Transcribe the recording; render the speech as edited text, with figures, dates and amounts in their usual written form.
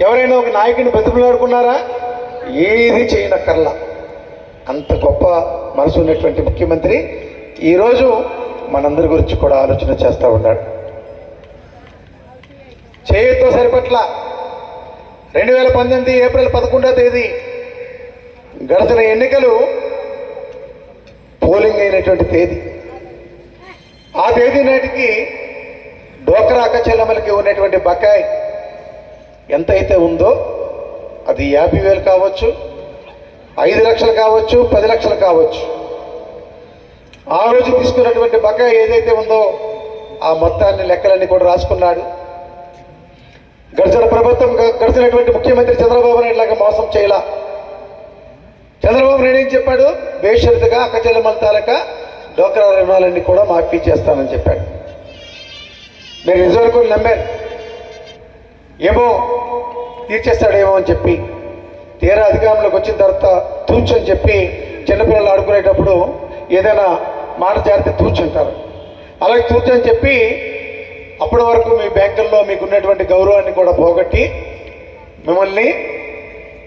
ఎవరైనా ఒక నాయకుడిని బతిమలాడుకున్నారా? ఏది చేయనక్కర్లా. అంత గొప్ప మనసు ఉన్నటువంటి ముఖ్యమంత్రి ఈరోజు మనందరి గురించి కూడా ఆలోచన చేస్తూ ఉన్నాడు. చేయుతో సరిపట్ల 2018 ఏప్రిల్ 11వ తేదీ గడిచిన ఎన్నికలు పోలింగ్ అయినటువంటి తేదీ. ఆ తేదీ నాటికి డోక్రా అక్క చెల్లెమ్మలకి ఉన్నటువంటి బకాయి ఎంతైతే ఉందో అది 50,000 కావచ్చు, 5 లక్షలు కావచ్చు, 10 లక్షలు కావచ్చు. ఆ రోజు తీసుకున్నటువంటి బకాయి ఏదైతే ఉందో ఆ మొత్తాన్ని లెక్కలన్నీ కూడా రాసుకున్నాడు. గడిచిన ప్రభుత్వం, గడిచినటువంటి ముఖ్యమంత్రి చంద్రబాబు నాయుడు లాగా మోసం చేయలా. చంద్రబాబు నాయుడు ఏం చెప్పాడు? బేషరతుగా అక్క చెల్లెమ్మల తాలూకా డోక్రా రుణాలన్నీ కూడా మాఫీ చేస్తానని చెప్పాడు. నేను నిజవరకు నమ్మాను, ఏమో తీర్చేస్తాడేమో అని చెప్పి. తీరా అధికారంలోకి వచ్చిన తర్వాత తూచని చెప్పి చిన్నపిల్లలు ఆడుకునేటప్పుడు ఏదైనా మాట జారితే తూచంటారు. అలాగే తూచని చెప్పి అప్పటి వరకు మీ బ్యాంకుల్లో మీకున్నటువంటి గౌరవాన్ని కూడా పోగొట్టి మిమ్మల్ని